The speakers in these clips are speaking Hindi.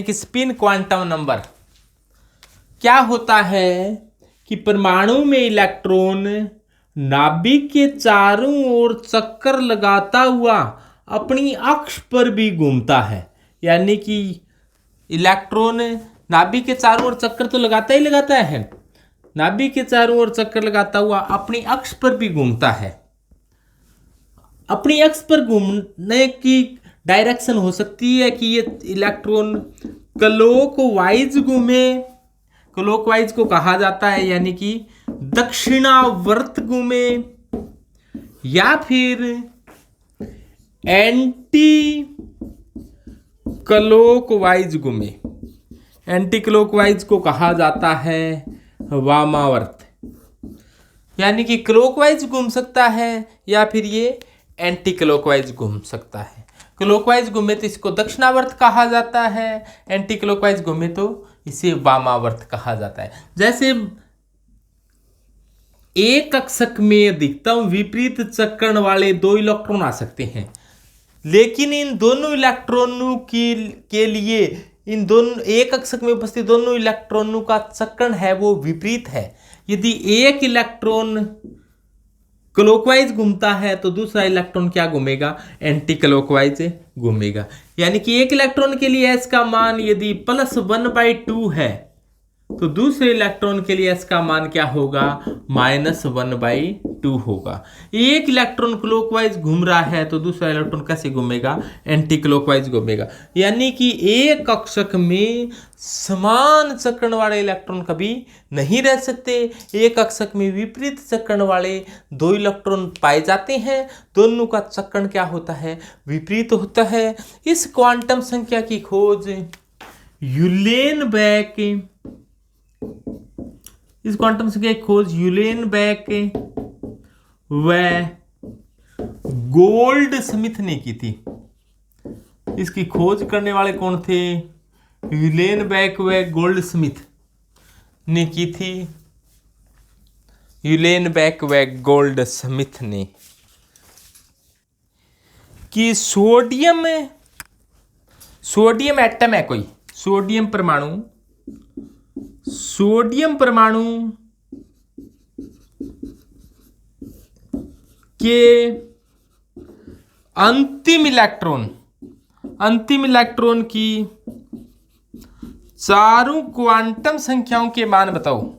एक स्पिन क्वांटम नंबर क्या होता है कि परमाणु में इलेक्ट्रॉन नाभिक के चारों ओर चक्कर लगाता हुआ अपनी अक्ष पर भी घूमता है। यानी कि इलेक्ट्रॉन नाभिक के चारों ओर चक्कर तो लगाता ही लगाता है, नाभिक के चारों ओर चक्कर लगाता हुआ अपनी अक्ष पर भी घूमता है। अपनी अक्ष पर घूमने की डायरेक्शन हो सकती है कि ये इलेक्ट्रॉन क्लॉकवाइज घूमे, क्लॉकवाइज को कहा जाता है यानी कि दक्षिणावर्त घूमे, या फिर एंटी क्लॉकवाइज घूमे। एंटी क्लॉकवाइज को कहा जाता है वामावर्त, यानी कि क्लॉकवाइज घूम सकता है या फिर ये एंटी क्लॉकवाइज घूम सकता है। क्लॉकवाइज घूमे तो इसको दक्षिणावर्त कहा जाता है, एंटी क्लॉकवाइज घूमे तो इसे वामावर्त कहा जाता है। जैसे एक कक्षक में अधिकतम विपरीत चक्रण वाले 2 इलेक्ट्रॉन आ सकते हैं, लेकिन इन दोनों इलेक्ट्रॉनों के लिए इन दोनों एक कक्षक में उपस्थित दोनों इलेक्ट्रॉनों का चक्रण है वो विपरीत है। यदि एक इलेक्ट्रॉन क्लॉकवाइज घूमता है तो दूसरा इलेक्ट्रॉन क्या घूमेगा, एंटी क्लॉकवाइज घूमेगा। यानी कि एक इलेक्ट्रॉन के लिए s का मान यदि +1/2 है तो दूसरे इलेक्ट्रॉन के लिए s का मान क्या होगा, -1/2 होगा। एक इलेक्ट्रॉन क्लॉकवाइज घूम रहा है तो दूसरा इलेक्ट्रॉन कैसे घूमेगा, एंटी क्लॉकवाइज घूमेगा। यानी कि एक कक्षक में समान चक्रण वाले इलेक्ट्रॉन कभी नहीं रह सकते। एक कक्षक में विपरीत चक्रण वाले 2 इलेक्ट्रॉन पाए जाते हैं, दोनों का चक्रण क्या होता है, विपरीत होता है। इस क्वांटम संख्या की खोज यूलेनबेक व गोल्ड स्मिथ ने की थी। इसकी खोज करने वाले कौन थे, यूलेनबेक व गोल्ड स्मिथ ने की थी। यूलेनबेक व गोल्ड स्मिथ ने कि सोडियम एटम है कोई, सोडियम परमाणु के अंतिम इलेक्ट्रॉन की चारों क्वांटम संख्याओं के मान बताओ।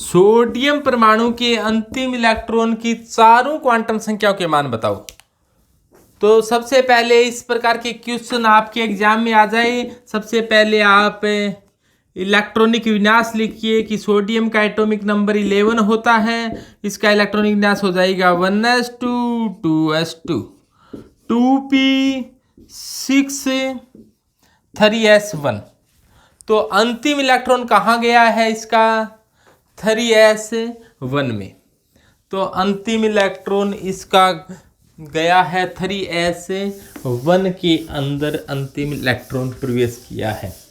सोडियम परमाणु के अंतिम इलेक्ट्रॉन की चारों क्वांटम संख्याओं के मान बताओ। तो सबसे पहले इस प्रकार के क्वेश्चन आपके एग्जाम में आ जाए, सबसे पहले आप इलेक्ट्रॉनिक विन्यास लिखिए कि सोडियम का एटॉमिक नंबर 11 होता है। इसका इलेक्ट्रॉनिक विन्यास हो जाएगा 1s2 2s2 2p6 3s1। तो अंतिम इलेक्ट्रॉन कहाँ गया है इसका, 3s1 में। तो अंतिम इलेक्ट्रॉन इसका गया है 3s1 के अंदर, अंतिम इलेक्ट्रॉन प्रवेश किया है।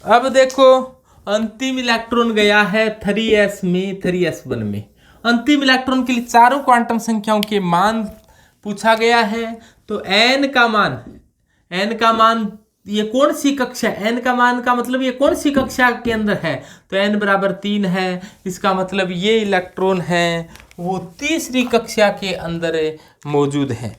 अब देखो अंतिम इलेक्ट्रॉन गया है 3s1 में। अंतिम इलेक्ट्रॉन के लिए चारों क्वांटम संख्याओं के मान पूछा गया है। तो n का मान ये कौन सी कक्षा, n का मान का मतलब ये कौन सी कक्षा के अंदर है, तो n बराबर 3 है। इसका मतलब ये इलेक्ट्रॉन है वो तीसरी कक्षा के अंदर मौजूद है।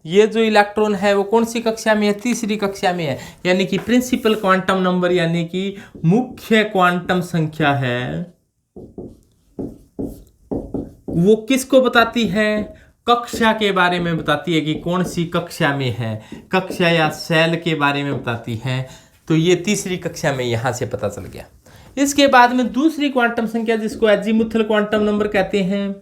ये जो इलेक्ट्रॉन है वो कौन सी कक्षा में है, तीसरी कक्षा में है। यानी कि प्रिंसिपल क्वांटम नंबर यानी कि मुख्य क्वांटम संख्या है वो किसको बताती है, कक्षा के बारे में बताती है कि कौन सी कक्षा में है, कक्षा या सेल के बारे में बताती है। तो ये तीसरी कक्षा में यहां से पता चल गया। इसके बाद में दूसरी क्वांटम संख्या जिसको एजीमुथल क्वांटम नंबर कहते हैं।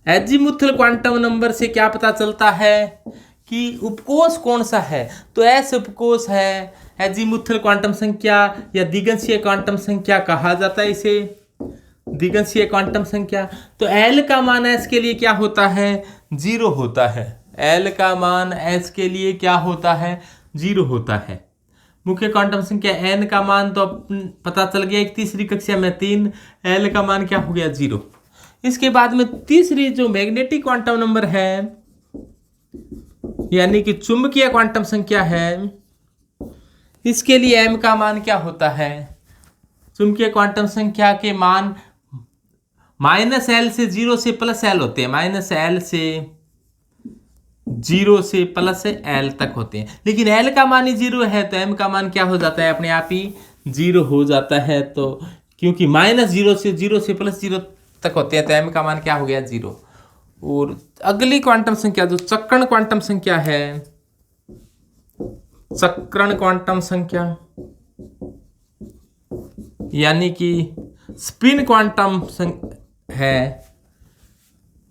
एजीमुथल क्वांटम नंबर से क्या पता चलता है कि उपकोष कौन सा है, तो एस उपकोष है। एजीमुथल क्वांटम संख्या या दिगंशीय क्वांटम संख्या कहा जाता है इसे, दिगंशीय क्वांटम संख्या। तो एल का मान एस के लिए क्या होता है, 0 होता है। एल का मान एस के लिए क्या होता है, जीरो होता है। मुख्य क्वांटम संख्या n का मान तो पता चल गया एक तीसरी कक्षा में 3, l का मान क्या हो गया 0। इसके बाद में तीसरी जो मैग्नेटिक क्वांटम नंबर है यानी कि चुंबकीय क्वांटम संख्या है, इसके लिए m का मान क्या होता है? चुंबकीय क्वांटम संख्या के मान -l से 0 से +l होते हैं, -l से 0 से +l तक होते हैं। लेकिन l का मान ही 0 है तो m का मान क्या हो जाता है? अपने आप ही 0 हो जाता है। तो क्योंकि -0 से 0 से +0 तक होते हैं तो m का मान क्या हो गया 0। और अगली क्वांटम संख्या जो चक्रण क्वांटम संख्या है, चक्रण क्वांटम संख्या यानी कि स्पिन क्वांटम है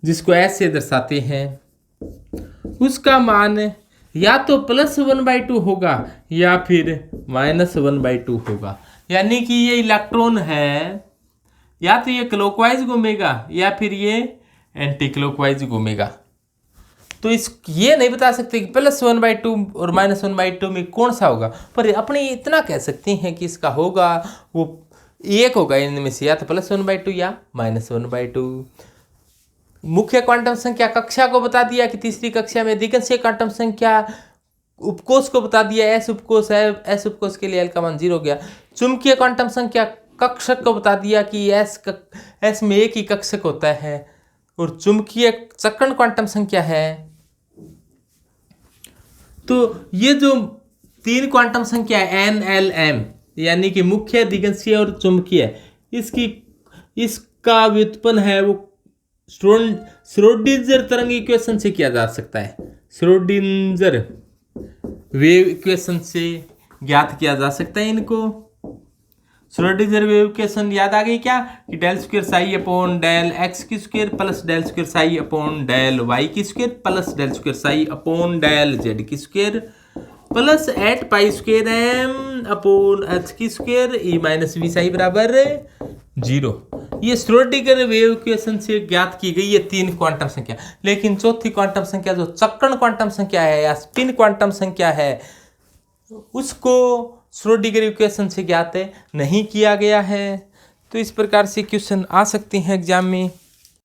जिसको S से दर्शाते हैं, उसका मान या तो +1/2 होगा या फिर -1/2 होगा। यानी कि ये इलेक्ट्रॉन है या तो ये क्लॉकवाइज घूमेगा या फिर ये एंटी क्लॉकवाइज घूमेगा। तो ये नहीं बता सकते कि +1/2 और -1/2 में कौन सा होगा, पर अपने इतना कह सकते हैं कि इसका होगा वो एक होगा इनमें से, या तो +1/2 या -1/2। मुख्य क्वांटम संख्या कक्षा को बता दिया कि तीसरी कक्षा में दिगंशीय क्वांटम संख्या उपकोष को बता दिया, एस उपकोष है, एस उपकोष के लिए एल का मान 0 हो गया। चुंबकीय क्वांटम संख्या कक्षक को बता दिया कि एस में एक ही कक्षक होता है। और चुंबकीय चक्रण क्वांटम संख्या है, तो ये जो 3 क्वांटम संख्या एन एल एम यानी कि मुख्य, दिगंशीय और चुंबकीय, इसका व्युत्पन्न है वो श्रोडिंगर तरंग इक्वेशन से किया जा सकता है। श्रोडिंगर वेव इक्वेशन से ज्ञात किया जा सकता है इनको। श्रोडिंगर वेव इक्वेशन याद आ गई क्या कि ∇2 साई अपॉन डेल एक्स की square plus ∇2 psi upon del y की square plus ∇2 psi upon del z की square plus 8π² m upon h की स्क्वायर e - v साई बराबर 0। ये श्रोडिंगर वेव इक्वेशन से ज्ञात की गई ये 3 क्वांटम संख्या। लेकिन चौथी क्वांटम संख्या जो चक्रण क्वांटम संख्या है या स्पिन क्वांटम संख्या है, उसको श्रोडिंगर इक्वेशन से ज्ञात नहीं किया गया है। तो इस प्रकार से क्वेश्चन आ सकते हैं एग्जाम में।